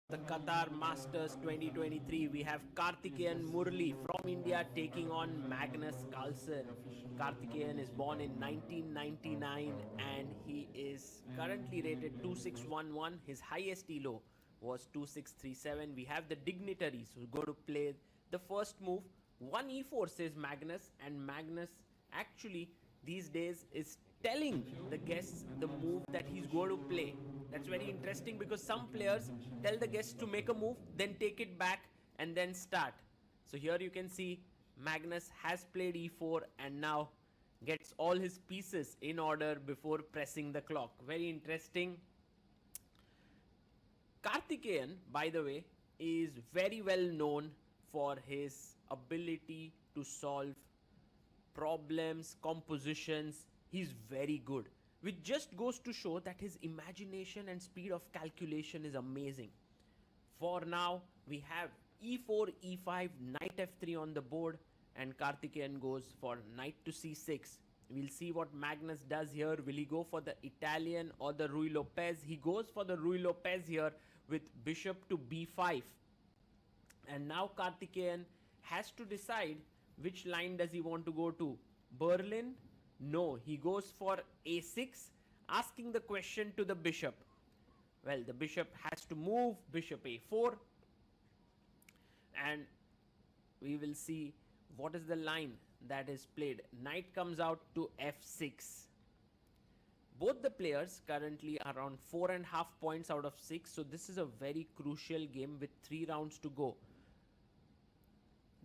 The Qatar Masters 2023, we have Karthikeyan Murali from India taking on Magnus Carlsen. Karthikeyan is born in 1999 and he is currently rated 2611. His highest elo was 2637. We have the dignitaries who go to play the first move. 1 e4 says Magnus, and Magnus actually these days is telling the guests the move that he's going to play. That's very interesting because some players tell the guests to make a move, then take it back and then start. So here you can see Magnus has played e4 and now gets all his pieces in order before pressing the clock. Very interesting. Karthikeyan, by the way, is very well known for his ability to solve problems, compositions. He's very good, which just goes to show that his imagination and speed of calculation is amazing. For now, we have e4, e5, knight f3 on the board, and Karthikeyan goes for knight to c6. We'll see what Magnus does here. Will he go for the Italian or the Ruy Lopez? He goes for the Ruy Lopez here with bishop to b5. And now Karthikeyan has to decide which line does he want to go to. Berlin? No, he goes for a6, asking the question to the bishop. Well, the bishop has to move, bishop a4. And we will see what is the line that is played. Knight comes out to f6. Both the players currently are on 4.5 points out of 6. So this is a very crucial game with 3 rounds to go.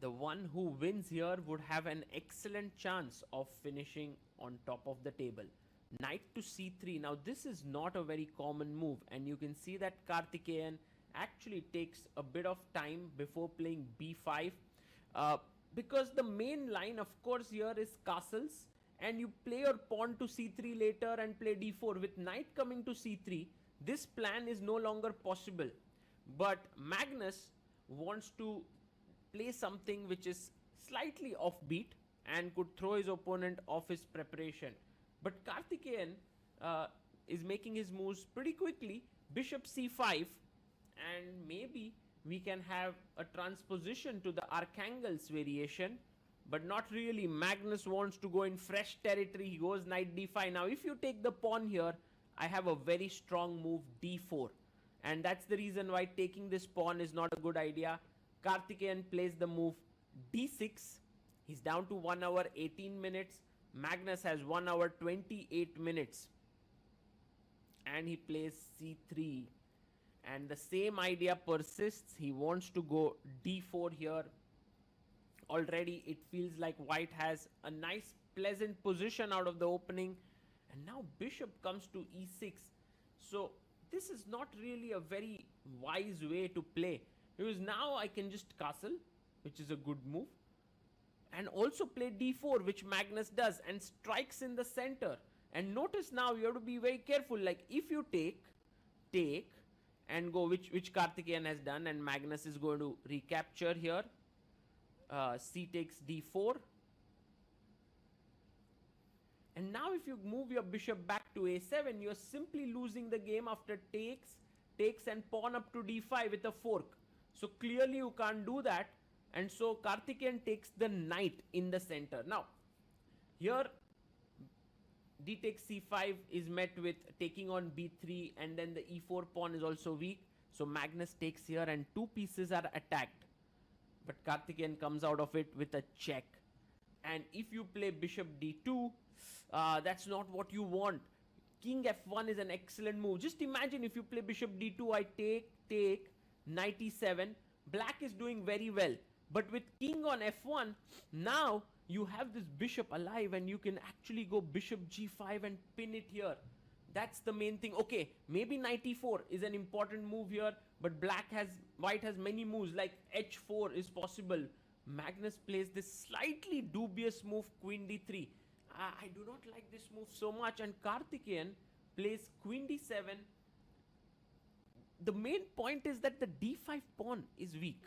The one who wins here would have an excellent chance of finishing on top of the table. Knight to c3. Now this is not a very common move, and you can see that Karthikeyan actually takes a bit of time before playing b5 because the main line of course here is castles, and you play your pawn to c3 later and play d4. With knight coming to c3, this plan is no longer possible, but Magnus wants to play something which is slightly offbeat and could throw his opponent off his preparation. But Karthikeyan is making his moves pretty quickly. Bishop c5, and maybe we can have a transposition to the Archangel's variation, but not really. Magnus wants to go in fresh territory. He goes knight d5. Now if you take the pawn here, I have a very strong move d4, and that's the reason why taking this pawn is not a good idea. Karthikeyan plays the move d6. He's down to 1 hour 18 minutes. Magnus has 1 hour 28 minutes. And he plays c3. And the same idea persists. He wants to go d4 here. Already it feels like white has a nice pleasant position out of the opening. And now bishop comes to e6. So this is not really a very wise way to play, because now I can just castle, which is a good move, and also play d4, which Magnus does, and strikes in the center. And notice now you have to be very careful. Like if you take and go, which Karthikeyan has done, and Magnus is going to recapture here. C takes d4. And now if you move your bishop back to a7, you're simply losing the game after takes, and pawn up to d5 with a fork. So clearly you can't do that, and so Karthikeyan takes the knight in the center. Now here d takes c5 is met with taking on b3, and then the e4 pawn is also weak. So Magnus takes here and 2 pieces are attacked, but Karthikeyan comes out of it with a check. And if you play bishop d2, that's not what you want. King f1 is an excellent move. Just imagine if you play bishop d2, I take knight e7. Black is doing very well, but with king on f1, now you have this bishop alive, and you can actually go bishop g5 and pin it here. That's the main thing. Okay, maybe knight e4 is an important move here, but white has many moves, like h4 is possible. Magnus plays this slightly dubious move, queen d3. I do not like this move so much, and Karthikeyan plays queen d7. The main point is that the d5 pawn is weak,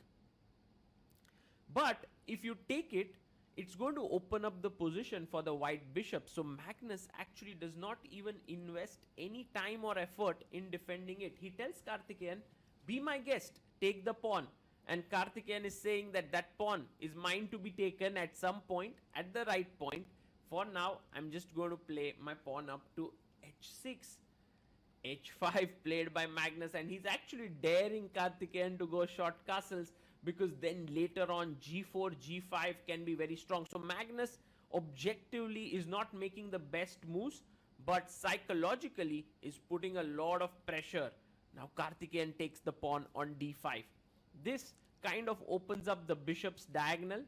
but if you take it, it's going to open up the position for the white bishop. So Magnus actually does not even invest any time or effort in defending it. He tells Karthikeyan, Be my guest, take the pawn. And Karthikeyan is saying that that pawn is mine to be taken at some point, at the right point. For now, I'm just going to play my pawn up to h6. h5 played by Magnus, and he's actually daring Karthikeyan to go short castles, because then later on g4, g5 can be very strong. So Magnus objectively is not making the best moves, but psychologically is putting a lot of pressure. Now Karthikeyan takes the pawn on d5. This kind of opens up the bishop's diagonal,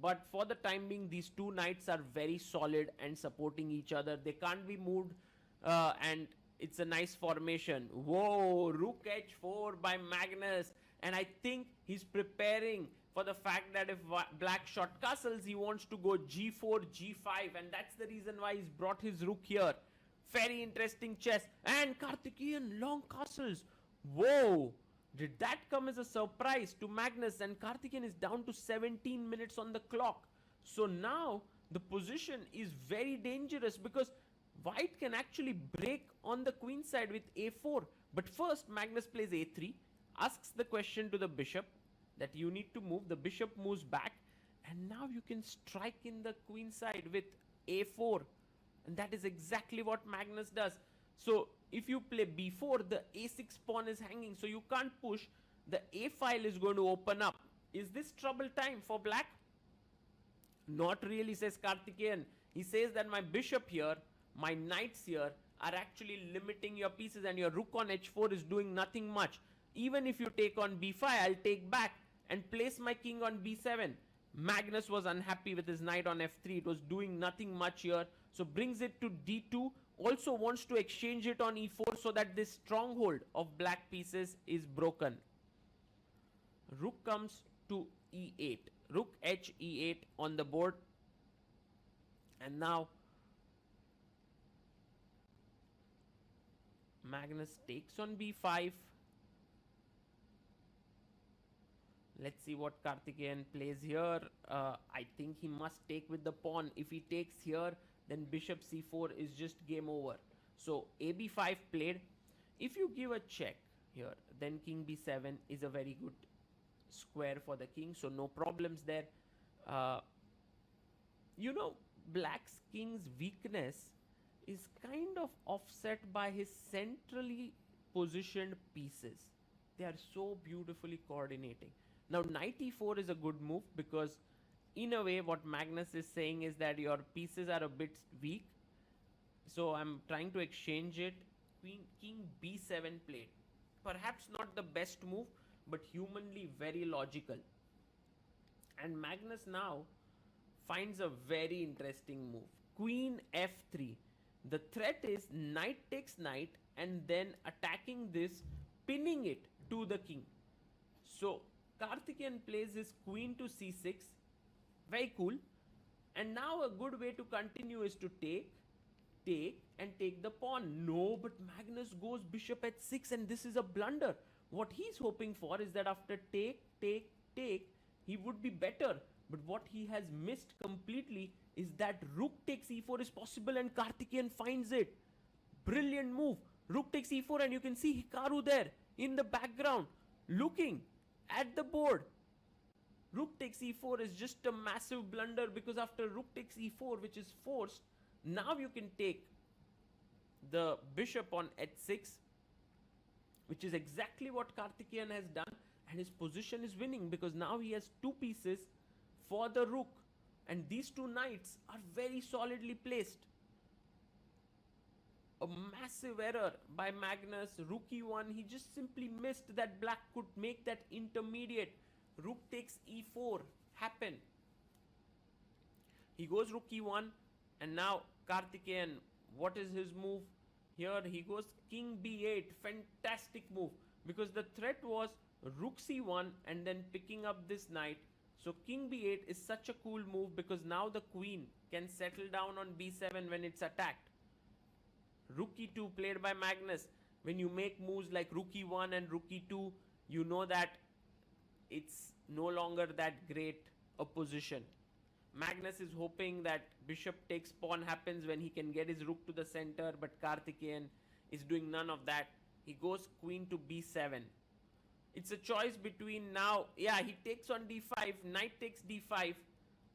but for the time being these two knights are very solid and supporting each other. They can't be moved, and it's a nice formation. Whoa, rook h4 by Magnus, and I think he's preparing for the fact that if black short castles, he wants to go g4, g5, and that's the reason why he's brought his rook here. Very interesting chess. And Karthikeyan long castles. Whoa, did that come as a surprise to Magnus? And Karthikeyan is down to 17 minutes on the clock. So now the position is very dangerous, because white can actually break on the queen side with a4. But first Magnus plays a3, asks the question to the bishop that you need to move. The bishop moves back, and now you can strike in the queen side with a4. And that is exactly what Magnus does. So if you play b4, the a6 pawn is hanging, so you can't push. The a file is going to open up. Is this trouble time for black? Not really, says Karthikeyan. He says that my bishop here, my knights here are actually limiting your pieces, and your rook on h4 is doing nothing much. Even if you take on b5, I'll take back and place my king on b7. Magnus was unhappy with his knight on f3. It was doing nothing much here. So brings it to d2. Also wants to exchange it on e4 so that this stronghold of black pieces is broken. Rook comes to e8. Rook h e8 on the board. And now Magnus takes on b5. Let's see what Karthikeyan plays here. I think he must take with the pawn. If he takes here, then bishop c4 is just game over. So ab5 played. If you give a check here, then king b7 is a very good square for the king, so no problems there. Black's king's weakness is kind of offset by his centrally positioned pieces. They are so beautifully coordinating. Now knight e4 is a good move, because in a way what Magnus is saying is that your pieces are a bit weak. So I'm trying to exchange it. King b7 played. Perhaps not the best move, but humanly very logical. And Magnus now finds a very interesting move. Queen f3. The threat is knight takes knight, and then attacking this, pinning it to the king. So Karthikeyan plays his queen to c6. Very cool. And now a good way to continue is to take, and take the pawn. No, but Magnus goes bishop h6, and this is a blunder. What he's hoping for is that after take, he would be better. But what he has missed completely is that rook takes e4 is possible, and Karthikeyan finds it. Brilliant move. Rook takes e4, and you can see Hikaru there in the background looking at the board. Rook takes e4 is just a massive blunder, because after rook takes e4, which is forced, now you can take the bishop on h6, which is exactly what Karthikeyan has done, and his position is winning, because now he has two pieces for the rook, and these two knights are very solidly placed. A massive error by Magnus. Rook e1, he just simply missed that black could make that intermediate rook takes e4 happen. He goes rook e1, and now Karthikeyan, what is his move? Here he goes king b8. Fantastic move, because the threat was rook c1 and then picking up this knight. So king b8 is such a cool move, because now the queen can settle down on b7 when it's attacked. Rook e2 played by Magnus. When you make moves like rook e1 and rook e2, you know that it's no longer that great a position. Magnus is hoping that bishop takes pawn happens when he can get his rook to the center, but Karthikeyan is doing none of that. He goes queen to b7. It's a choice between now. Yeah, he takes on d5. Knight takes d5.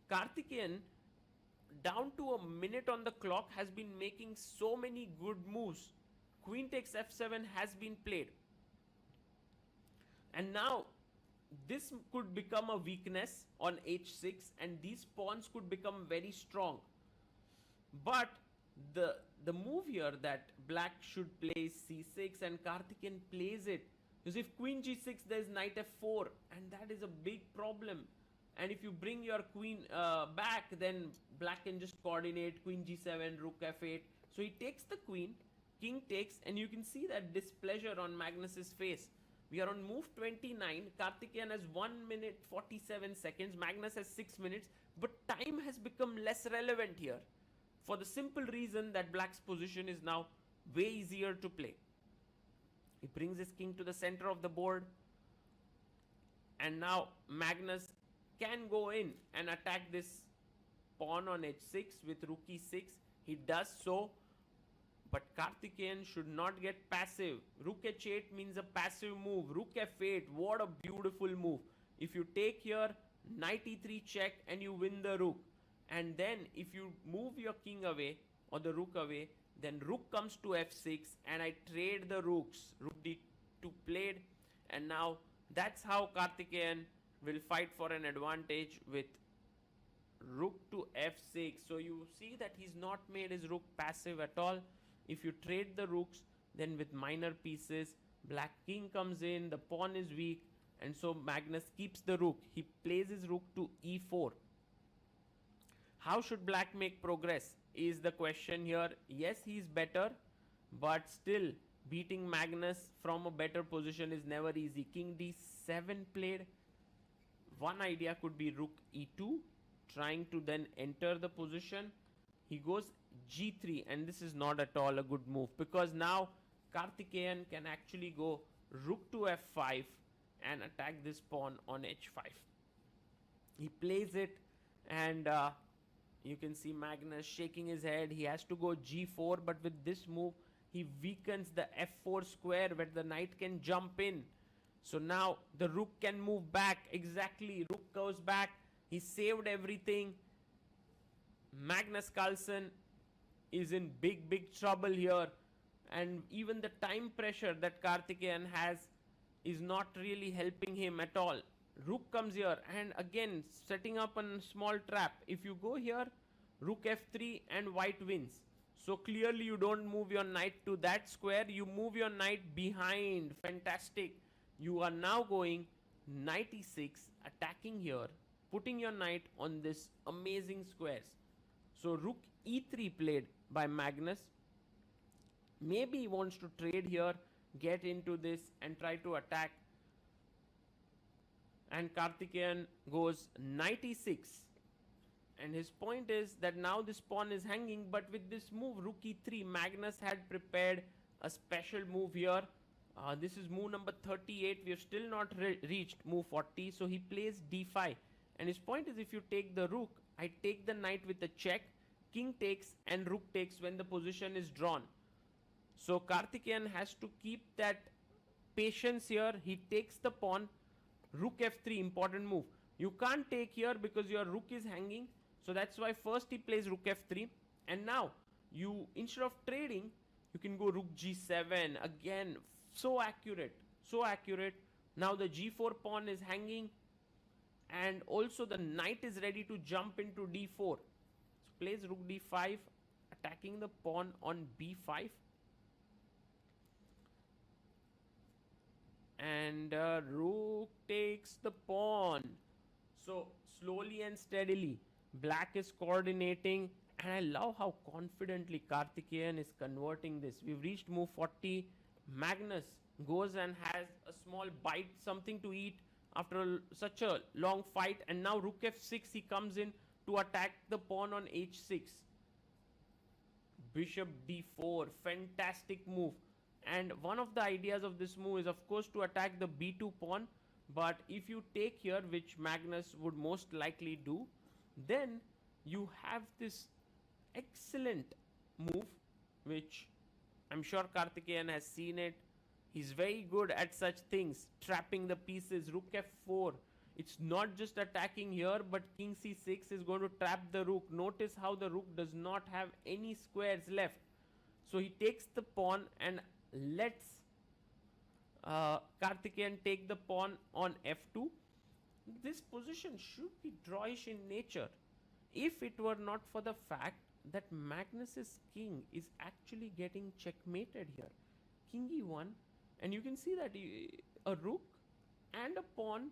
Karthikeyan, down to a minute on the clock, has been making so many good moves. Queen takes f7 has been played. And now this could become a weakness on h6, and these pawns could become very strong. But the move here that black should play c6 and Karthikeyan plays it. Because if queen g6, there's knight f4, and that is a big problem. And if you bring your queen back, then black can just coordinate queen g7, rook f8. So he takes the queen, king takes, and you can see that displeasure on Magnus's face. We are on move 29. Karthikeyan has 1 minute 47 seconds. Magnus has 6 minutes. But time has become less relevant here, for the simple reason that black's position is now way easier to play. He brings his king to the center of the board. And now Magnus can go in and attack this pawn on h6 with rook e6. He does so. But Karthikeyan should not get passive. Rook h8 means a passive move. Rook f8, what a beautiful move. If you take here, knight e3 check, and you win the rook. And then if you move your king away or the rook away, then rook comes to f6 and I trade the rooks. Rook d2 played, and now that's how Karthikeyan will fight for an advantage with rook to f6. So you see that he's not made his rook passive at all. If you trade the rooks, then with minor pieces, black king comes in, the pawn is weak, and so Magnus keeps the rook. He plays his rook to e4. How should black make progress is the question here. Yes, he's better, but still beating Magnus from a better position is never easy. King d7 played. One idea could be rook e2, trying to then enter the position. He goes g3, and this is not at all a good move, because now Karthikeyan can actually go rook to f5 and attack this pawn on h5. He plays it, and you can see Magnus shaking his head. He has to go g4, but with this move he weakens the f4 square where the knight can jump in. So now the rook can move back. Exactly, rook goes back. He saved everything. Magnus Carlsen is in big trouble here, and even the time pressure that Karthikeyan has is not really helping him at all. Rook comes here, and again setting up a small trap. If you go here, rook f3 and white wins. So clearly you don't move your knight to that square, you move your knight behind. Fantastic. You are now going knight e6, attacking here, putting your knight on this amazing squares. So rook e3 played by Magnus. Maybe he wants to trade here, get into this and try to attack. And Karthikeyan goes knight e6. And his point is that now this pawn is hanging, but with this move rook e3, Magnus had prepared a special move here. This is move number 38. We have still not reached move 40. So he plays d5. And his point is, if you take the rook, I take the knight with a check, king takes and rook takes when the position is drawn. So Karthikeyan has to keep that patience here. He takes the pawn, rook f3, important move. You can't take here because your rook is hanging. So that's why first he plays rook f3. And now, you instead of trading, you can go rook g7. Again, so accurate, so accurate. Now the g4 pawn is hanging, and also the knight is ready to jump into d4. So plays rook d5, attacking the pawn on b5. And rook takes the pawn. So slowly and steadily black is coordinating, and I love how confidently Karthikeyan is converting this. We've reached move 40. Magnus goes and has a small bite, something to eat after such a long fight, and now rook f6, he comes in to attack the pawn on h6. Bishop d4, fantastic move. And one of the ideas of this move is of course to attack the b2 pawn, but if you take here, which Magnus would most likely do, then you have this excellent move, which I'm sure Karthikeyan has seen it. He's very good at such things, trapping the pieces. Rook f4. It's not just attacking here, but king c6 is going to trap the rook. Notice how the rook does not have any squares left. So he takes the pawn and lets Karthikeyan take the pawn on f2. This position should be drawish in nature if it were not for the fact that Magnus's king is actually getting checkmated here. King e1, and you can see that a rook and a pawn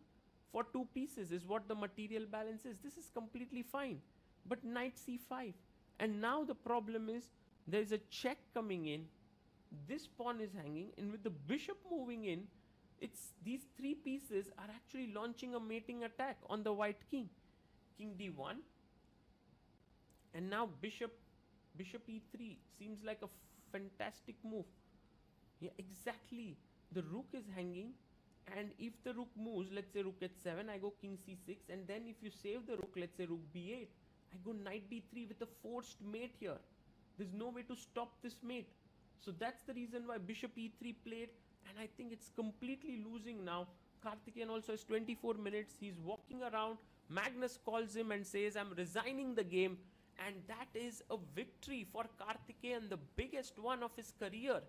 for two pieces is what the material balance is. This is completely fine. But knight c5, and now the problem is there is a check coming in. This pawn is hanging, and with the bishop moving in, it's these three pieces are actually launching a mating attack on the white king. King d1, and now bishop e3 seems like a fantastic move. Yeah, exactly. The rook is hanging, and if the rook moves, let's say rook h7, I go king c6, and then if you save the rook, let's say rook b8, I go knight d3 with a forced mate here. There's no way to stop this mate. So that's the reason why bishop e3 played, and I think it's completely losing now. Karthikeyan also has 24 minutes. He's walking around. Magnus calls him and says, I'm resigning the game. And that is a victory for Karthikeyan, the biggest one of his career.